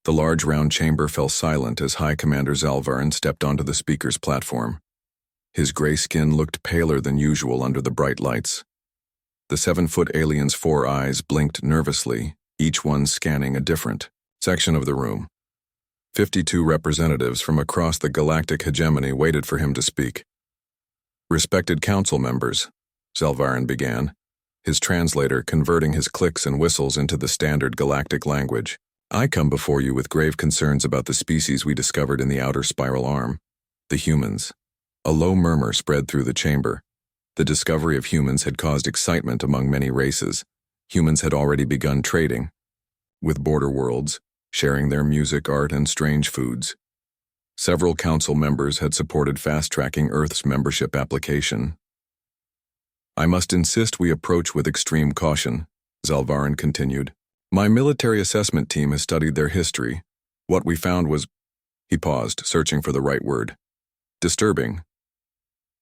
The large round chamber fell silent as High Commander Zalvarin stepped onto the speaker's platform. His gray skin looked paler than usual under the bright lights. The 7-foot alien's 4 eyes blinked nervously, each one scanning a different section of the room. 52 representatives from across the galactic hegemony waited for him to speak. "Respected council members," Zalvarin began, his translator converting his clicks and whistles into the standard galactic language. "I come before you with grave concerns about the species we discovered in the outer spiral arm, the humans." A low murmur spread through the chamber. The discovery of humans had caused excitement among many races. Humans had already begun trading with border worlds, sharing their music, art, and strange foods. Several council members had supported fast-tracking Earth's membership application. "I must insist we approach with extreme caution," Zalvarin continued. "My military assessment team has studied their history. What we found was—" He paused, searching for the right word. "Disturbing."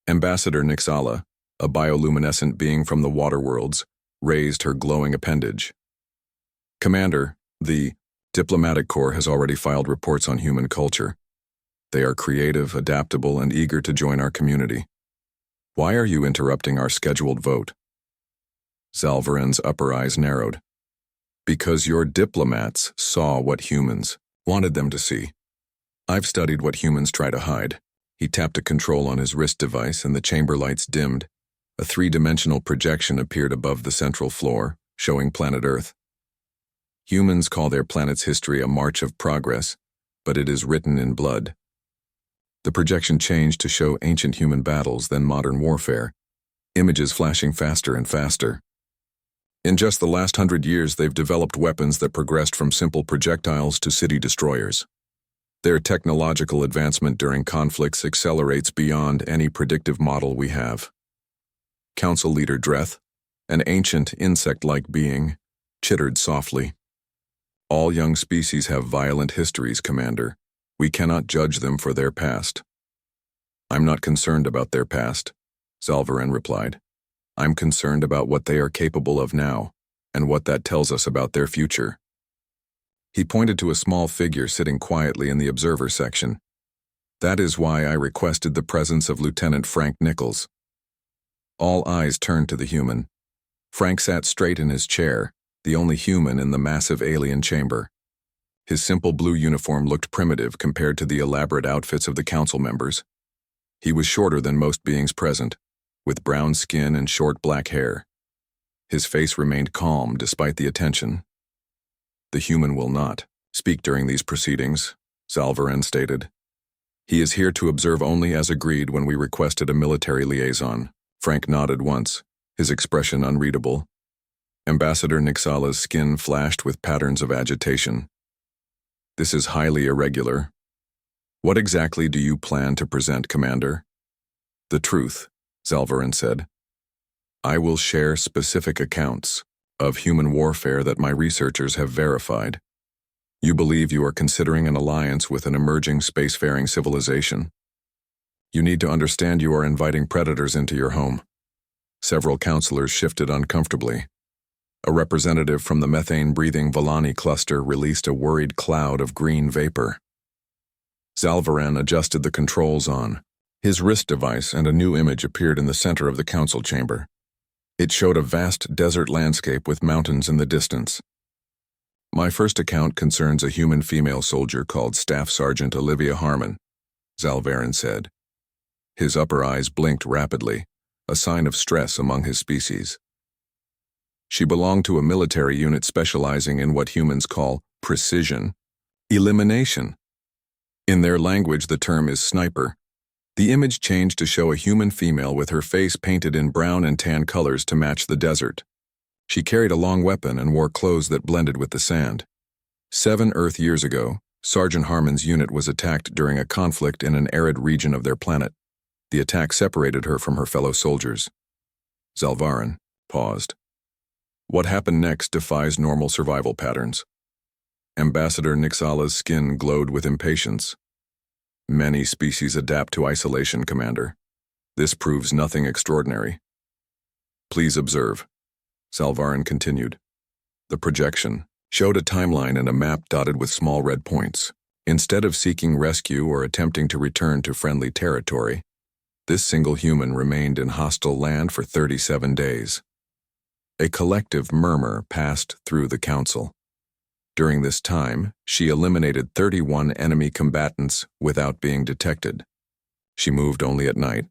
Ambassador Nixala, a bioluminescent being from the water worlds, raised her glowing appendage. "Commander, the Diplomatic Corps has already filed reports on human culture. They are creative, adaptable, and eager to join our community. Why are you interrupting our scheduled vote?" Zalvarin's upper eyes narrowed. "Because your diplomats saw what humans wanted them to see. I've studied what humans try to hide." He tapped a control on his wrist device and the chamber lights dimmed. A 3-dimensional projection appeared above the central floor, showing planet Earth. Humans call their planet's history a march of progress, but it is written in blood. The projection changed to show ancient human battles, then modern warfare, images flashing faster and faster. In just the last 100 years, they've developed weapons that progressed from simple projectiles to city destroyers. Their technological advancement during conflicts accelerates beyond any predictive model we have. Council Leader Dreth, an ancient insect-like being, chittered softly. "All young species have violent histories, Commander. We cannot judge them for their past." "I'm not concerned about their past," Zalvarin replied. "I'm concerned about what they are capable of now, and what that tells us about their future." He pointed to a small figure sitting quietly in the observer section. "That is why I requested the presence of Lieutenant Frank Nichols." All eyes turned to the human. Frank sat straight in his chair, the only human in the massive alien chamber. His simple blue uniform looked primitive compared to the elaborate outfits of the council members. He was shorter than most beings present, with brown skin and short black hair. His face remained calm despite the attention. "The human will not speak during these proceedings," Zalvarin stated. "He is here to observe only as agreed when we requested a military liaison." Frank nodded once, his expression unreadable. Ambassador Nixala's skin flashed with patterns of agitation. "This is highly irregular. What exactly do you plan to present, Commander?" "The truth," Zalvarin said. "I will share specific accounts of human warfare that my researchers have verified. You believe you are considering an alliance with an emerging spacefaring civilization. You need to understand you are inviting predators into your home." Several counselors shifted uncomfortably. A representative from the methane-breathing Volani cluster released a worried cloud of green vapor. Zalvarin adjusted the controls on his wrist device, and a new image appeared in the center of the council chamber. It showed a vast desert landscape with mountains in the distance. "My first account concerns a human female soldier called Staff Sergeant Olivia Harmon," Zalvarin said. His upper eyes blinked rapidly, a sign of stress among his species. "She belonged to a military unit specializing in what humans call precision elimination. In their language, the term is sniper." The image changed to show a human female with her face painted in brown and tan colors to match the desert. She carried a long weapon and wore clothes that blended with the sand. 7 Earth years ago, Sergeant Harmon's unit was attacked during a conflict in an arid region of their planet. The attack separated her from her fellow soldiers. Zalvarin paused. "What happened next defies normal survival patterns." Ambassador Nixala's skin glowed with impatience. "Many species adapt to isolation, Commander. This proves nothing extraordinary." "Please observe," Zalvarin continued. The projection showed a timeline and a map dotted with small red points. Instead of seeking rescue or attempting to return to friendly territory, this single human remained in hostile land for 37 days. A collective murmur passed through the council. During this time, she eliminated 31 enemy combatants without being detected. She moved only at night,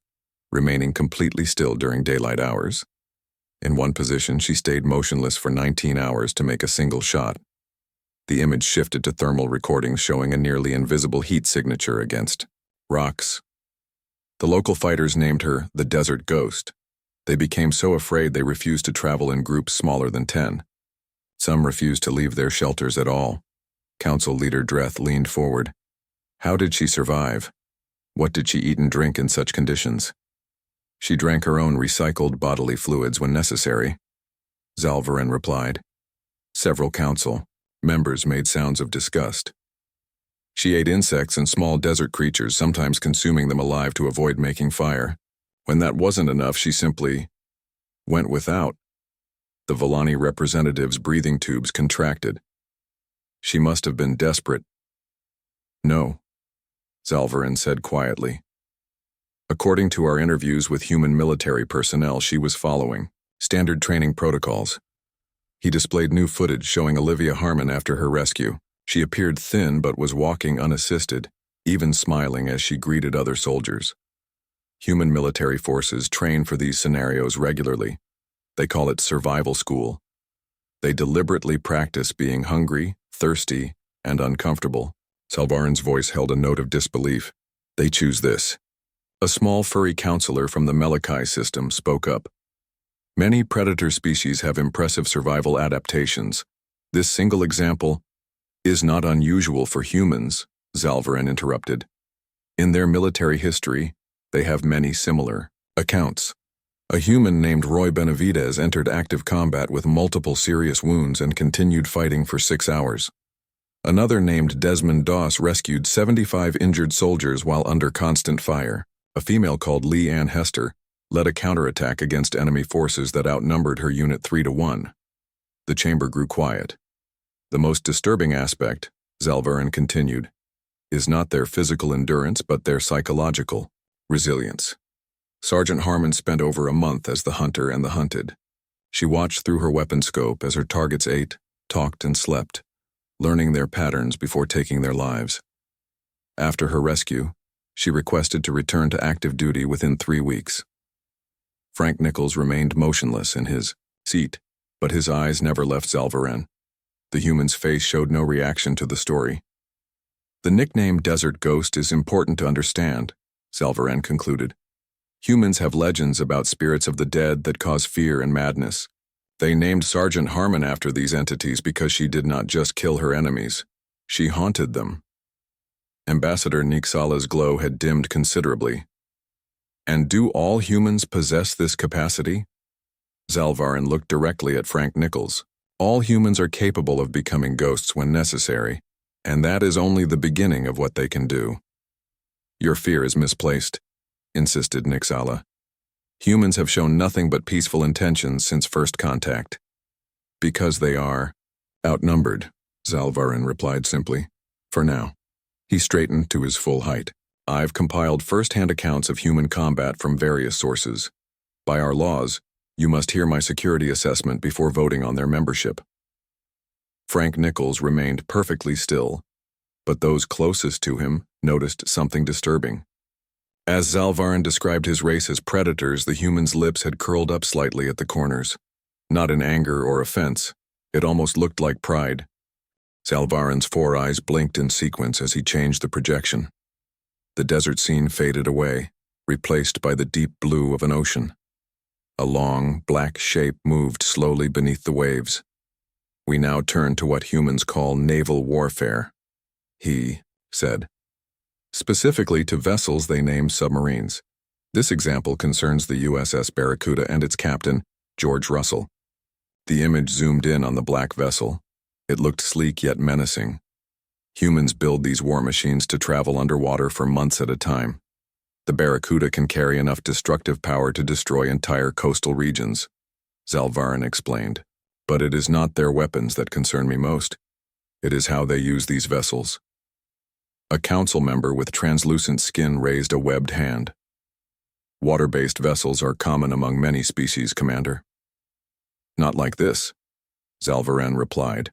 remaining completely still during daylight hours. In one position, she stayed motionless for 19 hours to make a single shot. The image shifted to thermal recordings showing a nearly invisible heat signature against rocks. The local fighters named her the Desert Ghost. They became so afraid they refused to travel in groups smaller than 10. Some refused to leave their shelters at all. Council leader Dreth leaned forward. How did she survive? What did she eat and drink in such conditions? She drank her own recycled bodily fluids when necessary. Zalvarin replied. Several council members made sounds of disgust. She ate insects and small desert creatures, sometimes consuming them alive to avoid making fire. When that wasn't enough, she simply went without. The Volani representative's breathing tubes contracted. She must have been desperate. No, Zalvarin said quietly. According to our interviews with human military personnel, she was following standard training protocols. He displayed new footage showing Olivia Harmon after her rescue. She appeared thin but was walking unassisted, even smiling as she greeted other soldiers. Human military forces train for these scenarios regularly. They call it survival school. They deliberately practice being hungry, thirsty, and uncomfortable. Zalvarin's voice held a note of disbelief. They choose this. A small furry counselor from the Melikai system spoke up. Many predator species have impressive survival adaptations. This single example is not unusual for humans, Zalvarin interrupted. In their military history, they have many similar accounts. A human named Roy Benavidez entered active combat with multiple serious wounds and continued fighting for 6 hours. Another named Desmond Doss rescued 75 injured soldiers while under constant fire. A female called Lee Ann Hester led a counterattack against enemy forces that outnumbered her unit 3-1. The chamber grew quiet. The most disturbing aspect, Zalvarin continued, is not their physical endurance but their psychological resilience. Sergeant Harmon spent over a month as the hunter and the hunted. She watched through her weapon scope as her targets ate, talked, and slept, learning their patterns before taking their lives. After her rescue, she requested to return to active duty within 3 weeks. Frank Nichols remained motionless in his seat, but his eyes never left Zalvarin. The human's face showed no reaction to the story. The nickname Desert Ghost is important to understand, Zalvarin concluded. Humans have legends about spirits of the dead that cause fear and madness. They named Sergeant Harmon after these entities because she did not just kill her enemies. She haunted them. Ambassador Nixala's glow had dimmed considerably. And do all humans possess this capacity? Zalvarin looked directly at Frank Nichols. All humans are capable of becoming ghosts when necessary, and that is only the beginning of what they can do. Your fear is misplaced, insisted Nixala. Humans have shown nothing but peaceful intentions since first contact. Because they are outnumbered, Zalvarin replied simply. For now. He straightened to his full height. I've compiled first-hand accounts of human combat from various sources. By our laws, you must hear my security assessment before voting on their membership. Frank Nichols remained perfectly still, but those closest to him noticed something disturbing. As Zalvarin described his race as predators, the human's lips had curled up slightly at the corners. Not in anger or offense, it almost looked like pride. Zalvarin's 4 eyes blinked in sequence as he changed the projection. The desert scene faded away, replaced by the deep blue of an ocean. A long, black shape moved slowly beneath the waves. We now turn to what humans call naval warfare, he said. Specifically to vessels they name submarines. This example concerns the USS Barracuda and its captain, George Russell. The image zoomed in on the black vessel. It looked sleek yet menacing. Humans build these war machines to travel underwater for months at a time. The Barracuda can carry enough destructive power to destroy entire coastal regions, Zalvarin explained. But it is not their weapons that concern me most. It is how they use these vessels. A council member with translucent skin raised a webbed hand. Water-based vessels are common among many species, Commander. Not like this, Zalvaran replied.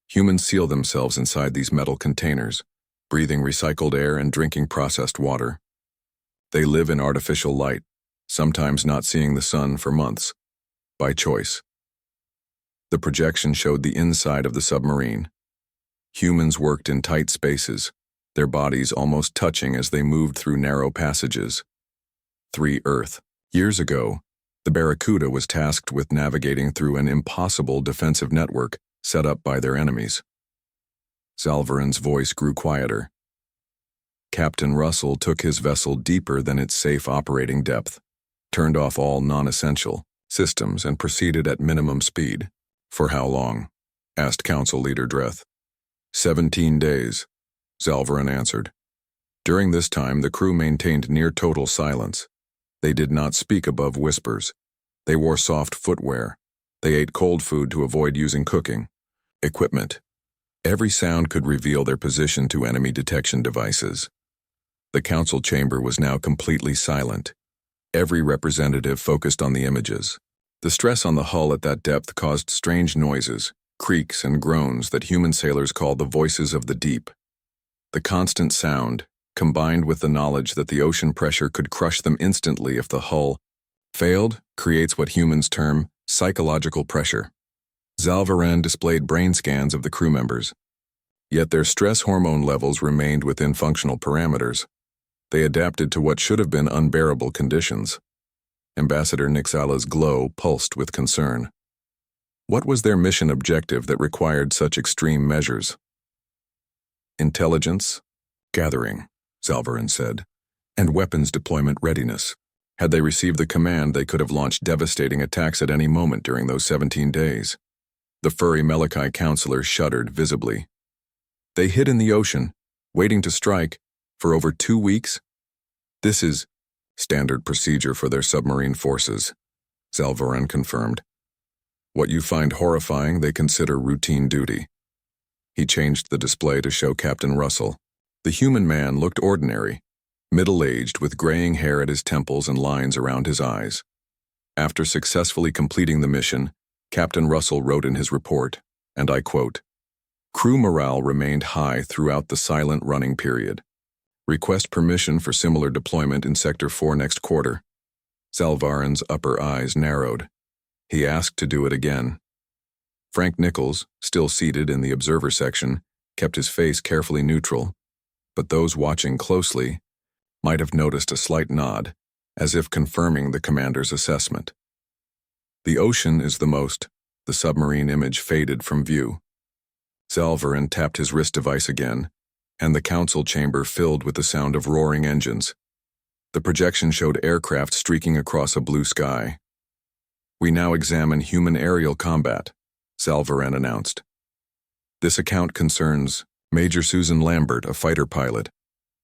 Humans seal themselves inside these metal containers, breathing recycled air and drinking processed water. They live in artificial light, sometimes not seeing the sun for months, by choice. The projection showed the inside of the submarine. Humans worked in tight spaces, their bodies almost touching as they moved through narrow passages. 3 Earth. Years ago, the Barracuda was tasked with navigating through an impossible defensive network set up by their enemies. Zalvaran's voice grew quieter. Captain Russell took his vessel deeper than its safe operating depth, turned off all non-essential systems, and proceeded at minimum speed. For how long? Asked Council Leader Dreth. 17 days, Zalvaran answered. During this time, the crew maintained near total silence. They did not speak above whispers. They wore soft footwear. They ate cold food to avoid using cooking equipment. Every sound could reveal their position to enemy detection devices. The council chamber was now completely silent. Every representative focused on the images. The stress on the hull at that depth caused strange noises, creaks and groans that human sailors call the voices of the deep. The constant sound, combined with the knowledge that the ocean pressure could crush them instantly if the hull failed, creates what humans term psychological pressure. Zalvaran displayed brain scans of the crew members. Yet their stress hormone levels remained within functional parameters. They adapted to what should have been unbearable conditions. Ambassador Nixala's glow pulsed with concern. What was their mission objective that required such extreme measures? Intelligence gathering, Zalvaran said, and weapons deployment readiness. Had they received the command, they could have launched devastating attacks at any moment during those 17 days. The furry Melikai counselor shuddered visibly. They hid in the ocean, waiting to strike, for over 2 weeks? This is standard procedure for their submarine forces, Zalvaran confirmed. What you find horrifying, they consider routine duty. He changed the display to show Captain Russell. The human man looked ordinary, middle-aged with graying hair at his temples and lines around his eyes. After successfully completing the mission, Captain Russell wrote in his report, and I quote, "Crew morale remained high throughout the silent running period. Request permission for similar deployment in Sector 4 next quarter." Zalvaran's upper eyes narrowed. He asked to do it again. Frank Nichols, still seated in the observer section, kept his face carefully neutral, but those watching closely might have noticed a slight nod, as if confirming the commander's assessment. The ocean is the submarine image faded from view. Zalvaran tapped his wrist device again, and the council chamber filled with the sound of roaring engines. The projection showed aircraft streaking across a blue sky. "We now examine human aerial combat," Zalvaran announced. "This account concerns Major Susan Lambert, a fighter pilot."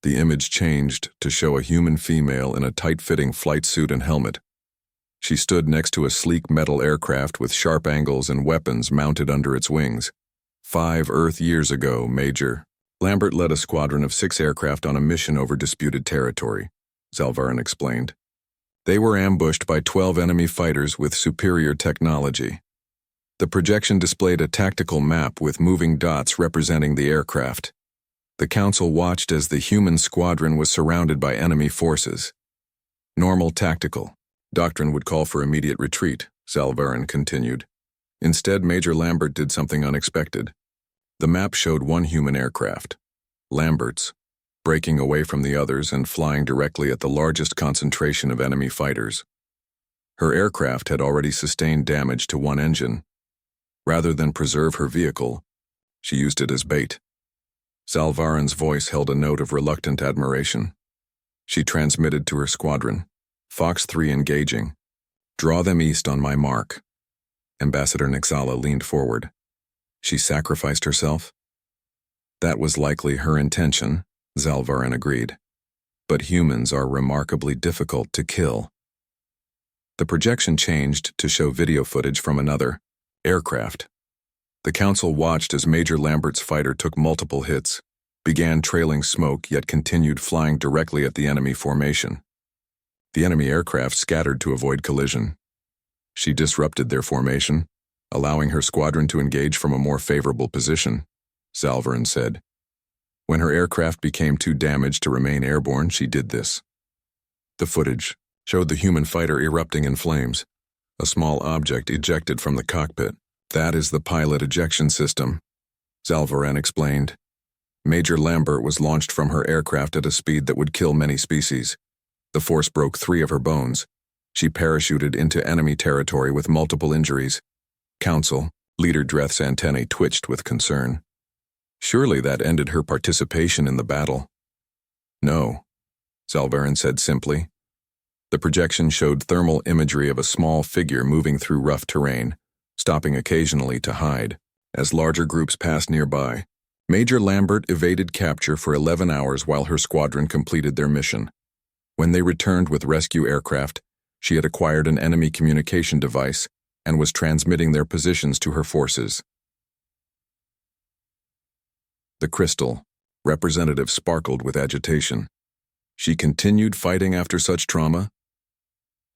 The image changed to show a human female in a tight-fitting flight suit and helmet. She stood next to a sleek metal aircraft with sharp angles and weapons mounted under its wings. 5 Earth years ago, Major Lambert led a squadron of 6 aircraft on a mission over disputed territory, Zalvaran explained. They were ambushed by 12 enemy fighters with superior technology. The projection displayed a tactical map with moving dots representing the aircraft. The council watched as the human squadron was surrounded by enemy forces. Normal tactical doctrine would call for immediate retreat, Zalvaran continued. Instead, Major Lambert did something unexpected. The map showed one human aircraft, Lambert's, breaking away from the others and flying directly at the largest concentration of enemy fighters. Her aircraft had already sustained damage to one engine. Rather than preserve her vehicle, she used it as bait. Zalvaran's voice held a note of reluctant admiration. She transmitted to her squadron, "Fox 3 engaging. Draw them east on my mark." Ambassador Nixala leaned forward. She sacrificed herself? That was likely her intention, Zalvaran agreed. But humans are remarkably difficult to kill. The projection changed to show video footage from another, Aircraft. The council watched as Major Lambert's fighter took multiple hits, began trailing smoke yet continued flying directly at the enemy formation. The enemy aircraft scattered to avoid collision. She disrupted their formation, allowing her squadron to engage from a more favorable position, Zalvarin said. When her aircraft became too damaged to remain airborne, she did this. The footage showed the human fighter erupting in flames, a small object ejected from the cockpit. That is the pilot ejection system, Zalvarin explained. Major Lambert was launched from her aircraft at a speed that would kill many species. The force broke 3 of her bones. She parachuted into enemy territory with multiple injuries. Council, Leader Dreth's antennae twitched with concern. Surely that ended her participation in the battle. No, Zalvarin said simply. The projection showed thermal imagery of a small figure moving through rough terrain, stopping occasionally to hide. As larger groups passed nearby, Major Lambert evaded capture for 11 hours while her squadron completed their mission. When they returned with rescue aircraft, she had acquired an enemy communication device and was transmitting their positions to her forces. The crystal representative sparkled with agitation. She continued fighting after such trauma?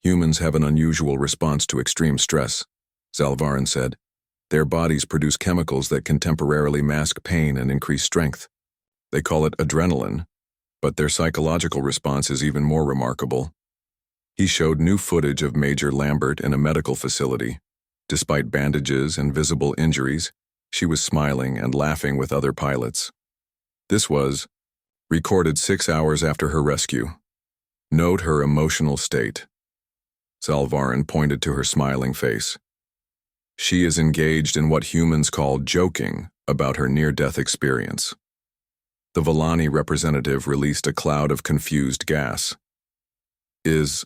Humans have an unusual response to extreme stress, Zalvarin said. Their bodies produce chemicals that can temporarily mask pain and increase strength. They call it adrenaline, but their psychological response is even more remarkable. He showed new footage of Major Lambert in a medical facility. Despite bandages and visible injuries, she was smiling and laughing with other pilots. This was recorded 6 hours after her rescue. Note her emotional state. Zalvarin pointed to her smiling face. She is engaged in what humans call joking about her near-death experience. The Villani representative released a cloud of confused gas. Is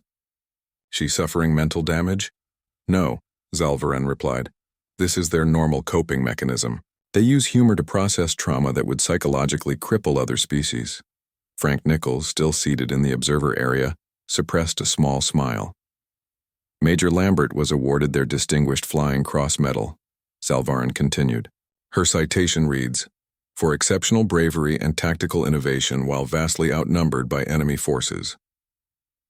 she suffering mental damage? No, Zalvarin replied. This is their normal coping mechanism. They use humor to process trauma that would psychologically cripple other species. Frank Nichols, still seated in the observer area, suppressed a small smile. Major Lambert was awarded their Distinguished Flying Cross Medal, Zalvarin continued. Her citation reads, for exceptional bravery and tactical innovation while vastly outnumbered by enemy forces.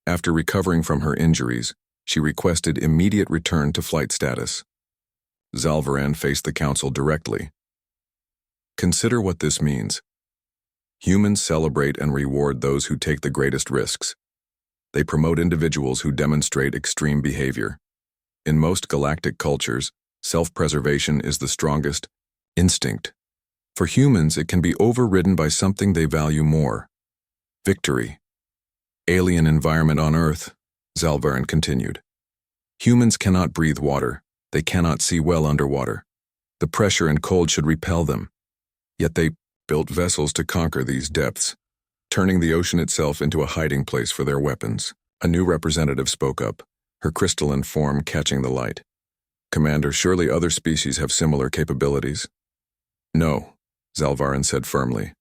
After recovering from her injuries, she requested immediate return to flight status. Zalvarin faced the council directly. Consider what this means. Humans celebrate and reward those who take the greatest risks. They promote individuals who demonstrate extreme behavior. In most galactic cultures, self-preservation is the strongest instinct. For humans, it can be overridden by something they value more. Victory. Alien environment on Earth, Zalvarin continued. Humans cannot breathe water. They cannot see well underwater. The pressure and cold should repel them. Yet they built vessels to conquer these depths, turning the ocean itself into a hiding place for their weapons. A new representative spoke up, her crystalline form catching the light. Commander, surely other species have similar capabilities? No, Zalvarin said firmly.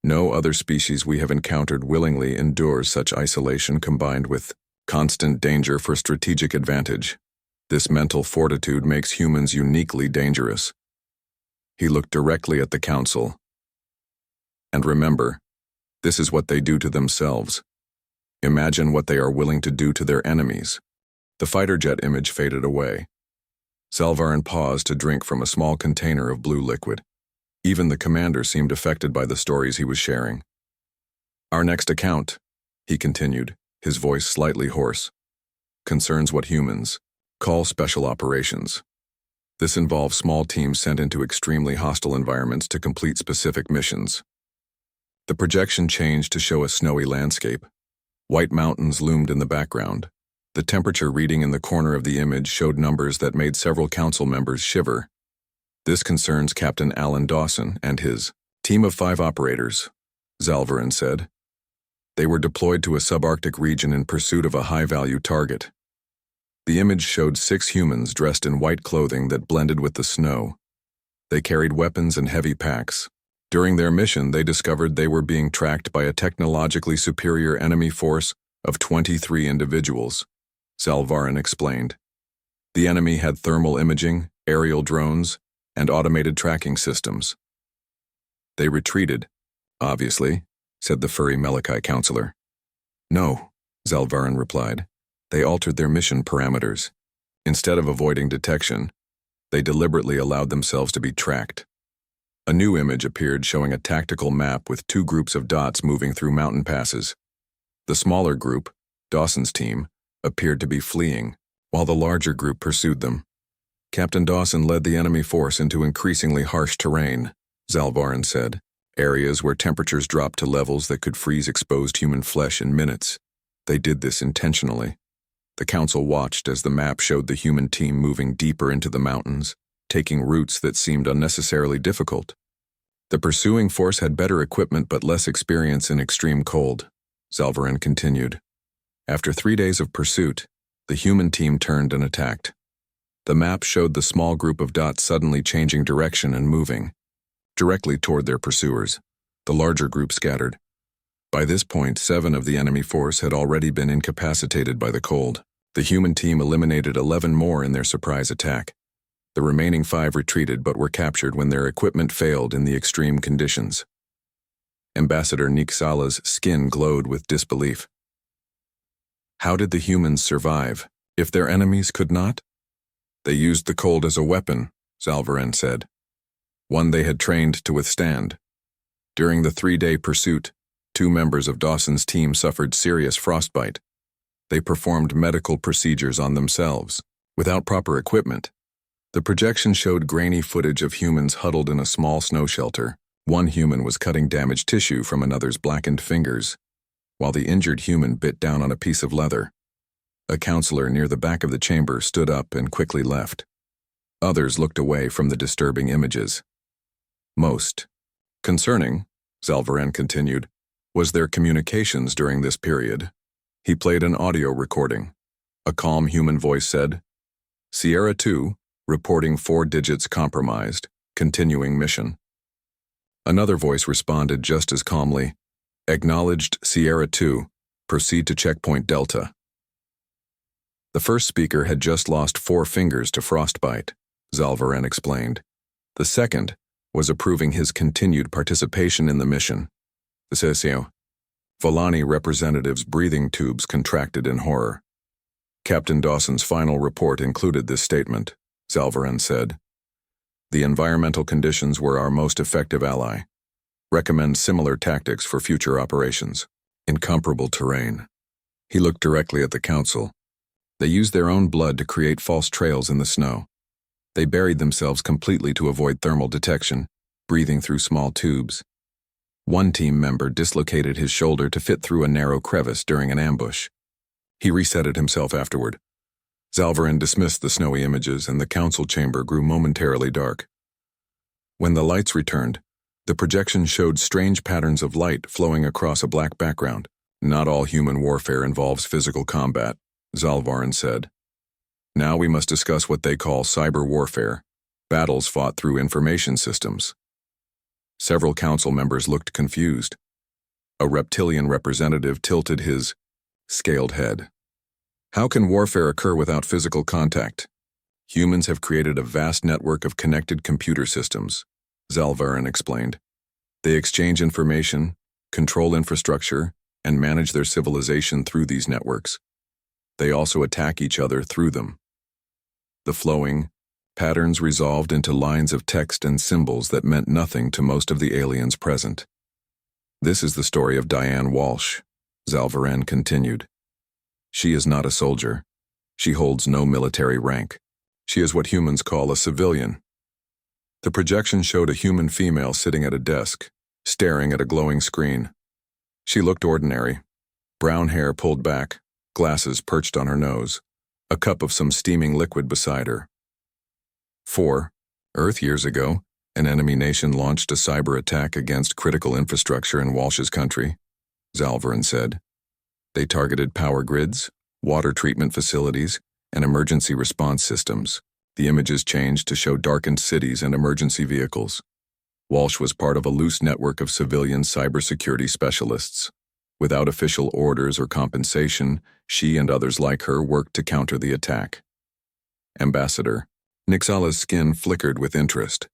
No other species we have encountered willingly endures such isolation combined with constant danger for strategic advantage. This mental fortitude makes humans uniquely dangerous. He looked directly at the council. And remember, this is what they do to themselves. Imagine what they are willing to do to their enemies. The fighter jet image faded away. Zalvarin paused to drink from a small container of blue liquid. Even the commander seemed affected by the stories he was sharing. Our next account, he continued, his voice slightly hoarse, concerns what humans call special operations. This involves small teams sent into extremely hostile environments to complete specific missions. The projection changed to show a snowy landscape. White mountains loomed in the background. The temperature reading in the corner of the image showed numbers that made several council members shiver. This concerns Captain Alan Dawson and his team of 5 operators, Zalvarin said. They were deployed to a subarctic region in pursuit of a high-value target. The image showed 6 humans dressed in white clothing that blended with the snow. They carried weapons and heavy packs. During their mission, they discovered they were being tracked by a technologically superior enemy force of 23 individuals, Zalvarin explained. The enemy had thermal imaging, aerial drones, and automated tracking systems. They retreated, obviously, said the furry Melikai counselor. No, Zalvarin replied. They altered their mission parameters. Instead of avoiding detection, they deliberately allowed themselves to be tracked. A new image appeared showing a tactical map with two groups of dots moving through mountain passes. The smaller group, Dawson's team, appeared to be fleeing, while the larger group pursued them. Captain Dawson led the enemy force into increasingly harsh terrain, Zalvarin said, areas where temperatures dropped to levels that could freeze exposed human flesh in minutes. They did this intentionally. The Council watched as the map showed the human team moving deeper into the mountains, taking routes that seemed unnecessarily difficult. The pursuing force had better equipment but less experience in extreme cold, Zalvarin continued. After 3 days of pursuit, the human team turned and attacked. The map showed the small group of dots suddenly changing direction and moving directly toward their pursuers. The larger group scattered. By this point, 7 of the enemy force had already been incapacitated by the cold. The human team eliminated 11 more in their surprise attack. The remaining 5 retreated but were captured when their equipment failed in the extreme conditions. Ambassador Niksala's skin glowed with disbelief. How did the humans survive, if their enemies could not? They used the cold as a weapon, Zalvarin said. One they had trained to withstand. During the 3-day pursuit, 2 members of Dawson's team suffered serious frostbite. They performed medical procedures on themselves, without proper equipment. The projection showed grainy footage of humans huddled in a small snow shelter. One human was cutting damaged tissue from another's blackened fingers, while the injured human bit down on a piece of leather. A counselor near the back of the chamber stood up and quickly left. Others looked away from the disturbing images. Most concerning, Zalvarin continued, was their communications during this period. He played an audio recording. A calm human voice said, Sierra 2, reporting 4 digits compromised, continuing mission. Another voice responded just as calmly, acknowledged Sierra 2, proceed to checkpoint Delta. The first speaker had just lost 4 fingers to frostbite, Zalvarin explained. The second was approving his continued participation in the mission. The Sesio Volani representative's breathing tubes contracted in horror. Captain Dawson's final report included this statement, Zalvarin said. The environmental conditions were our most effective ally. Recommend similar tactics for future operations. Incomparable terrain. He looked directly at the Council. They used their own blood to create false trails in the snow. They buried themselves completely to avoid thermal detection, breathing through small tubes. One team member dislocated his shoulder to fit through a narrow crevice during an ambush. He resetted himself afterward. Zalvarin dismissed the snowy images and the Council chamber grew momentarily dark. When the lights returned, the projection showed strange patterns of light flowing across a black background. Not all human warfare involves physical combat, Zalvarin said. Now we must discuss what they call cyber warfare, battles fought through information systems. Several Council members looked confused. A reptilian representative tilted his scaled head. How can warfare occur without physical contact? Humans have created a vast network of connected computer systems, Zalvarin explained. They exchange information, control infrastructure, and manage their civilization through these networks. They also attack each other through them. The flowing patterns resolved into lines of text and symbols that meant nothing to most of the aliens present. This is the story of Diane Walsh, Zalvarin continued. She is not a soldier. She holds no military rank. She is what humans call a civilian. The projection showed a human female sitting at a desk, staring at a glowing screen. She looked ordinary. Brown hair pulled back, glasses perched on her nose, a cup of some steaming liquid beside her. 4 Earth years ago, an enemy nation launched a cyber attack against critical infrastructure in Walsh's country, Zalvarin said. They targeted power grids, water treatment facilities, and emergency response systems. The images changed to show darkened cities and emergency vehicles. Walsh was part of a loose network of civilian cybersecurity specialists. Without official orders or compensation, she and others like her worked to counter the attack. Ambassador, Nixala's skin flickered with interest.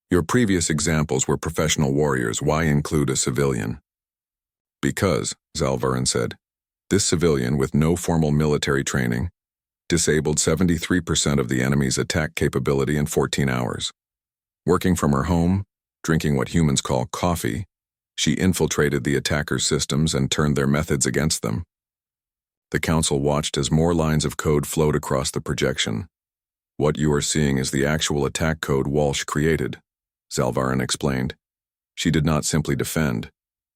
Your previous examples were professional warriors. Why include a civilian? Because, Zalvarin said, this civilian with no formal military training disabled 73% of the enemy's attack capability in 14 hours. Working from her home, drinking what humans call coffee, she infiltrated the attackers' systems and turned their methods against them. The council watched as more lines of code flowed across the projection. What you are seeing is the actual attack code Walsh created, Zalvarin explained. She did not simply defend.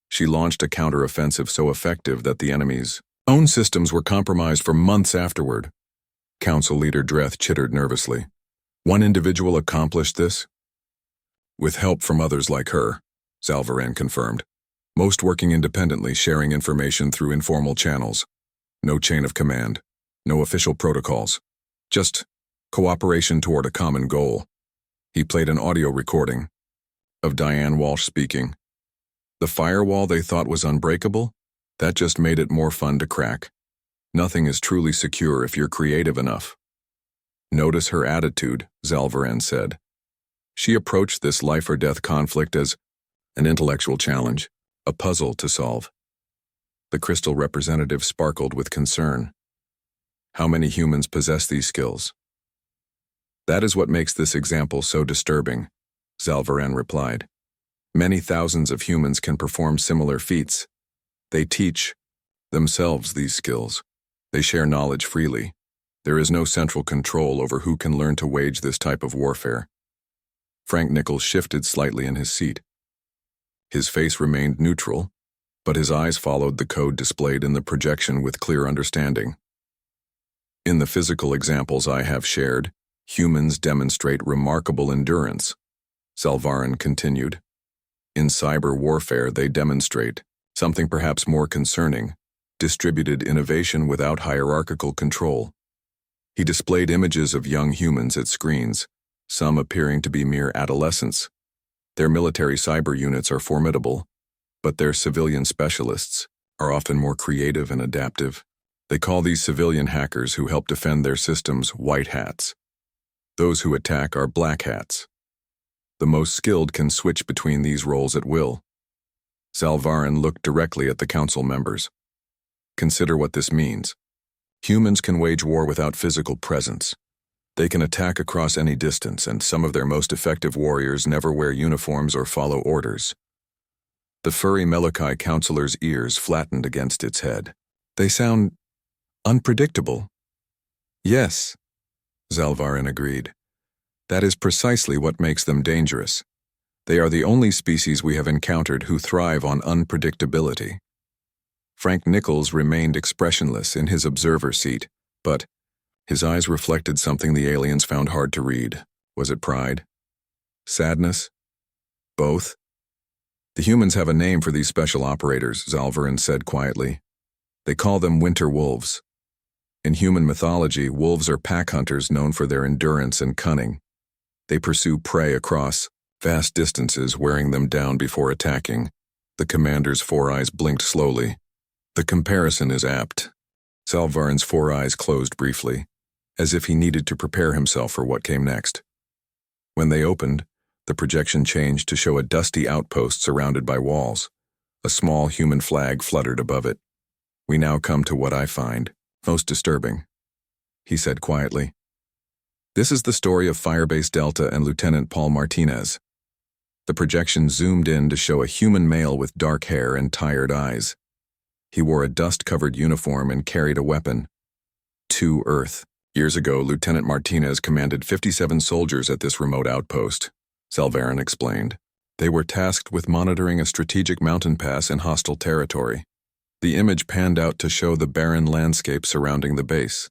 She launched a counter-offensive so effective that the enemy's own systems were compromised for months afterward. Council leader Dreth chittered nervously. One individual accomplished this? With help from others like her, Zalvarin confirmed. Most working independently, sharing information through informal channels. No chain of command. No official protocols. Just cooperation toward a common goal. He played an audio recording of Diane Walsh speaking. The firewall they thought was unbreakable? That just made it more fun to crack. Nothing is truly secure if you're creative enough. Notice her attitude, Zalvarin said. She approached this life-or-death conflict as an intellectual challenge, a puzzle to solve. The crystal representative sparkled with concern. How many humans possess these skills? That is what makes this example so disturbing, Zalvarin replied. Many thousands of humans can perform similar feats. They teach themselves these skills. They share knowledge freely. There is no central control over who can learn to wage this type of warfare. Frank Nichols shifted slightly in his seat. His face remained neutral, but his eyes followed the code displayed in the projection with clear understanding. In the physical examples I have shared, humans demonstrate remarkable endurance, Zalvarin continued. In cyber warfare, they demonstrate something perhaps more concerning, distributed innovation without hierarchical control. He displayed images of young humans at screens, some appearing to be mere adolescents. Their military cyber units are formidable, but their civilian specialists are often more creative and adaptive. They call these civilian hackers who help defend their systems white hats. Those who attack are black hats. The most skilled can switch between these roles at will. Zalvarin looked directly at the council members. Consider what this means. Humans can wage war without physical presence. They can attack across any distance, and some of their most effective warriors never wear uniforms or follow orders. The furry Melokai counselor's ears flattened against its head. They sound unpredictable. Yes, Zalvarin agreed. That is precisely what makes them dangerous. They are the only species we have encountered who thrive on unpredictability. Frank Nichols remained expressionless in his observer seat, but his eyes reflected something the aliens found hard to read. Was it pride? Sadness? Both? The humans have a name for these special operators, Zalvarin said quietly. They call them winter wolves. In human mythology, wolves are pack hunters known for their endurance and cunning. They pursue prey across vast distances, wearing them down before attacking. The commander's four eyes blinked slowly. The comparison is apt. Zalvarin's four eyes closed briefly, as if he needed to prepare himself for what came next. When they opened, the projection changed to show a dusty outpost surrounded by walls. A small human flag fluttered above it. We now come to what I find most disturbing, he said quietly. This is the story of Firebase Delta and Lieutenant Paul Martinez. The projection zoomed in to show a human male with dark hair and tired eyes. He wore a dust-covered uniform and carried a weapon. To Earth. Years ago, Lieutenant Martinez commanded 57 soldiers at this remote outpost, Zalvarin explained. They were tasked with monitoring a strategic mountain pass in hostile territory. The image panned out to show the barren landscape surrounding the base.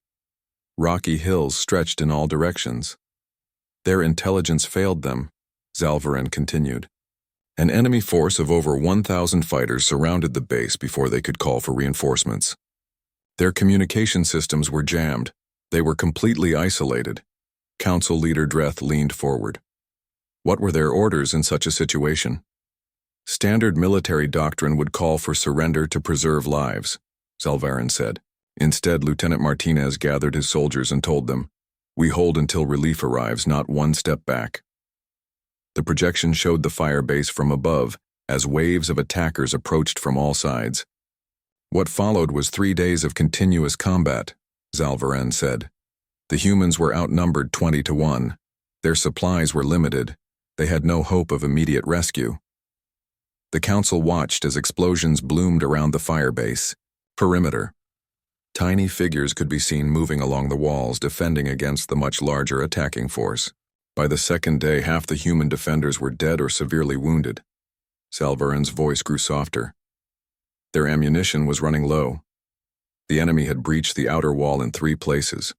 Rocky hills stretched in all directions. Their intelligence failed them, Zalvarin continued. An enemy force of over 1,000 fighters surrounded the base before they could call for reinforcements. Their communication systems were jammed. They were completely isolated. Council leader Dreth leaned forward. What were their orders in such a situation? Standard military doctrine would call for surrender to preserve lives, Zalvarin said. Instead, Lieutenant Martinez gathered his soldiers and told them, We hold until relief arrives, not one step back. The projection showed the fire base from above as waves of attackers approached from all sides. What followed was 3 days of continuous combat, Zalvaran said. The humans were outnumbered 20-1. Their supplies were limited. They had no hope of immediate rescue. The council watched as explosions bloomed around the fire base. Perimeter. Tiny figures could be seen moving along the walls, defending against the much larger attacking force. By the second day, half the human defenders were dead or severely wounded. Zalvaran's voice grew softer. Their ammunition was running low. The enemy had breached the outer wall in 3 places.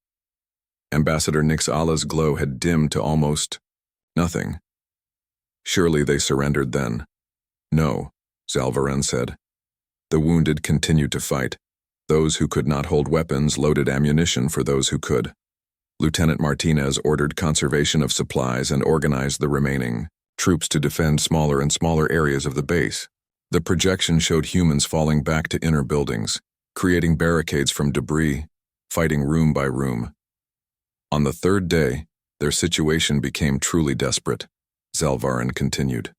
Ambassador Nixala's glow had dimmed to almost nothing. Surely they surrendered then. No, Zalvaran said. The wounded continued to fight. Those who could not hold weapons loaded ammunition for those who could. Lieutenant Martinez ordered conservation of supplies and organized the remaining troops to defend smaller and smaller areas of the base. The projection showed humans falling back to inner buildings, creating barricades from debris, fighting room by room. On the 3rd day, their situation became truly desperate, Zalvaran continued.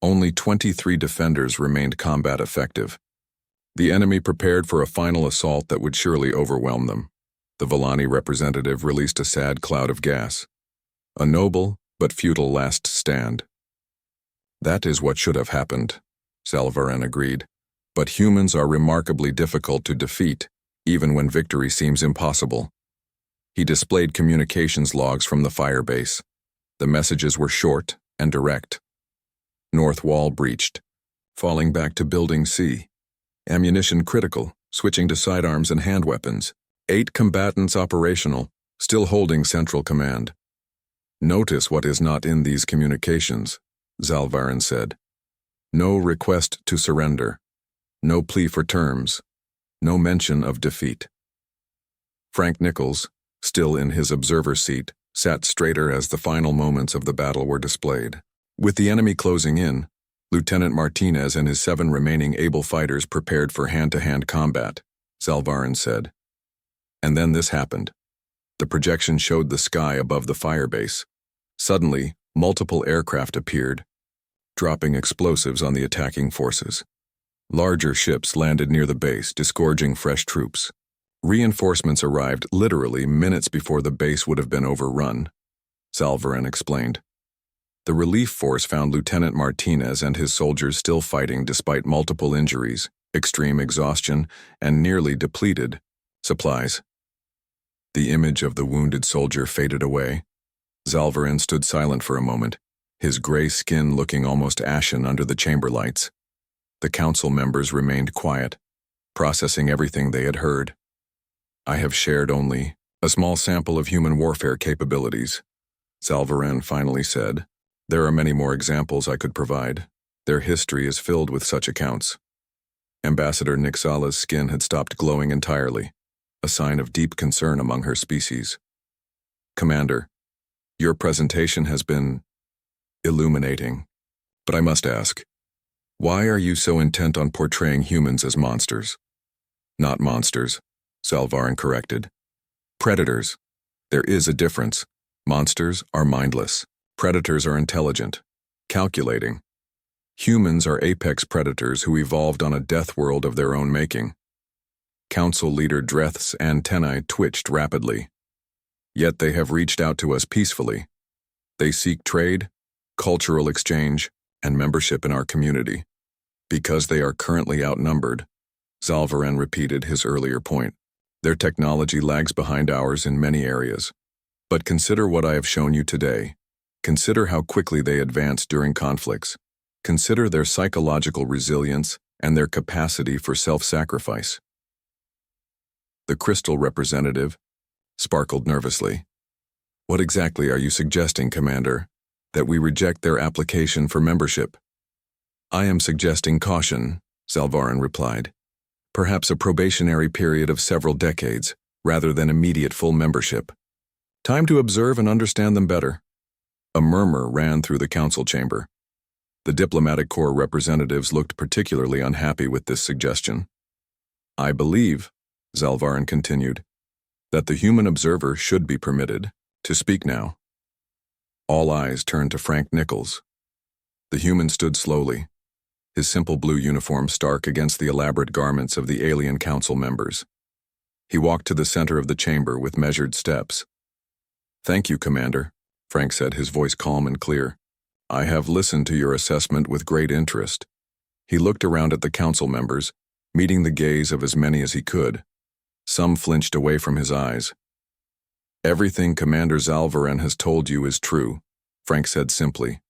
Only 23 defenders remained combat effective. The enemy prepared for a final assault that would surely overwhelm them. The Villani representative released a sad cloud of gas. A noble but futile last stand. That is what should have happened, Zalvaran agreed. But humans are remarkably difficult to defeat, even when victory seems impossible. He displayed communications logs from the fire base. The messages were short and direct. North wall breached. Falling back to Building C. Ammunition critical, switching to sidearms and hand weapons. 8 combatants operational, still holding central command. Notice what is not in these communications, Zalvaran said. No request to surrender. No plea for terms. No mention of defeat. Frank Nichols, still in his observer seat, sat straighter as the final moments of the battle were displayed. With the enemy closing in, Lieutenant Martinez and his 7 remaining able fighters prepared for hand-to-hand combat, Zalvaran said. And then this happened. The projection showed the sky above the fire base. Suddenly, multiple aircraft appeared, dropping explosives on the attacking forces. Larger ships landed near the base, disgorging fresh troops. Reinforcements arrived literally minutes before the base would have been overrun, Zalvaran explained. The relief force found Lieutenant Martinez and his soldiers still fighting despite multiple injuries, extreme exhaustion, and nearly depleted supplies. The image of the wounded soldier faded away. Zalvaran stood silent for a moment, his gray skin looking almost ashen under the chamber lights. The council members remained quiet, processing everything they had heard. I have shared only a small sample of human warfare capabilities, Zalvaran finally said. There are many more examples I could provide. Their history is filled with such accounts. Ambassador Nixala's skin had stopped glowing entirely, a sign of deep concern among her species. Commander, your presentation has been illuminating, but I must ask, why are you so intent on portraying humans as monsters? Not monsters, Zalvaran corrected. Predators. There is a difference. Monsters are mindless. Predators are intelligent, calculating. Humans are apex predators who evolved on a death world of their own making. Council leader Dreth's antennae twitched rapidly. Yet they have reached out to us peacefully. They seek trade, cultural exchange, and membership in our community. Because they are currently outnumbered, Zalvaran repeated his earlier point. Their technology lags behind ours in many areas. But consider what I have shown you today. Consider how quickly they advance during conflicts. Consider their psychological resilience and their capacity for self-sacrifice. The crystal representative sparkled nervously. What exactly are you suggesting, Commander? That we reject their application for membership? I am suggesting caution, Zalvaran replied. Perhaps a probationary period of several decades, rather than immediate full membership. Time to observe and understand them better. A murmur ran through the council chamber. The diplomatic corps representatives looked particularly unhappy with this suggestion. I believe, Zalvaran continued, that the human observer should be permitted to speak now. All eyes turned to Frank Nichols. The human stood slowly, his simple blue uniform stark against the elaborate garments of the alien council members. He walked to the center of the chamber with measured steps. "Thank you, Commander," Frank said, his voice calm and clear. "I have listened to your assessment with great interest." He looked around at the council members, meeting the gaze of as many as he could. Some flinched away from his eyes. "Everything Commander Zalvaran has told you is true," Frank said simply.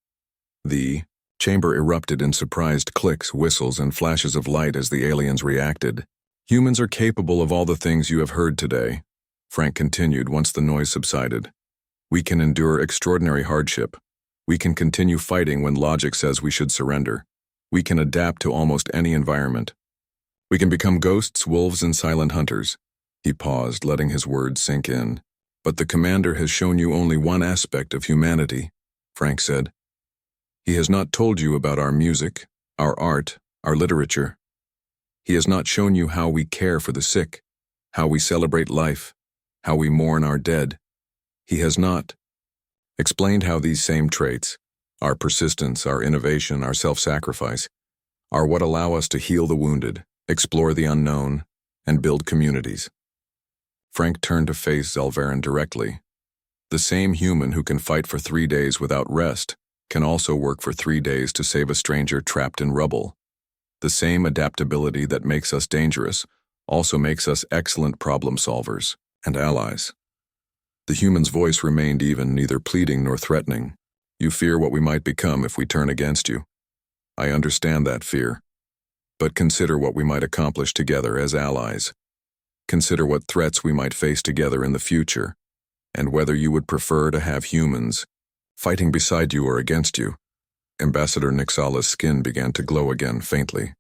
The chamber erupted in surprised clicks, whistles, and flashes of light as the aliens reacted. "Humans are capable of all the things you have heard today," Frank continued once the noise subsided. "We can endure extraordinary hardship. We can continue fighting when logic says we should surrender. We can adapt to almost any environment. We can become ghosts, wolves, and silent hunters." He paused, letting his words sink in. "But the Commander has shown you only one aspect of humanity," Frank said. "He has not told you about our music, our art, our literature. He has not shown you how we care for the sick, how we celebrate life, how we mourn our dead. He has not explained how these same traits, our persistence, our innovation, our self-sacrifice, are what allow us to heal the wounded, explore the unknown, and build communities." Frank turned to face Zalvaran directly. The same human who can fight for 3 days without rest can also work for 3 days to save a stranger trapped in rubble. The same adaptability that makes us dangerous also makes us excellent problem solvers and allies. The human's voice remained even, neither pleading nor threatening. "You fear what we might become if we turn against you. I understand that fear. But consider what we might accomplish together as allies. Consider what threats we might face together in the future, and whether you would prefer to have humans fighting beside you or against you." Ambassador Nixala's skin began to glow again faintly.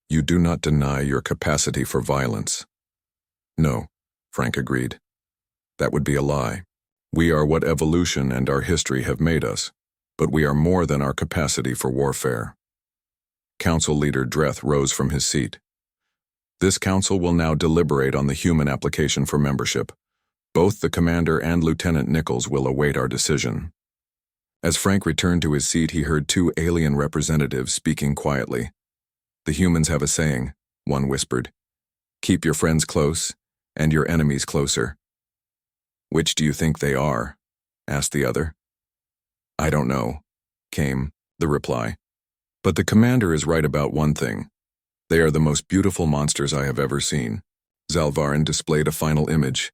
"You do not deny your capacity for violence." "No," Frank agreed. "That would be a lie. We are what evolution and our history have made us, but we are more than our capacity for warfare." Council Leader Dreth rose from his seat. "This council will now deliberate on the human application for membership. Both the Commander and Lieutenant Nichols will await our decision." As Frank returned to his seat, he heard 2 alien representatives speaking quietly. "The humans have a saying," one whispered. "Keep your friends close and your enemies closer." "Which do you think they are?" asked the other. "I don't know," came the reply. "But the Commander is right about one thing. They are the most beautiful monsters I have ever seen." Zalvaran displayed a final image.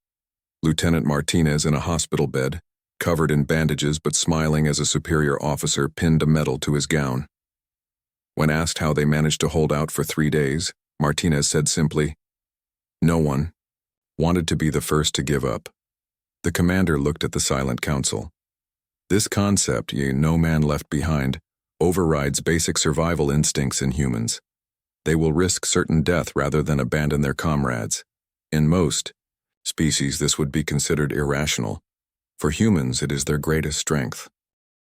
Lieutenant Martinez in a hospital bed, covered in bandages but smiling as a superior officer pinned a medal to his gown. When asked how they managed to hold out for 3 days, Martinez said simply, "No one wanted to be the first to give up." The Commander looked at the silent council. "This concept, no man left behind, overrides basic survival instincts in humans. They will risk certain death rather than abandon their comrades. In most species, this would be considered irrational. For humans, it is their greatest strength."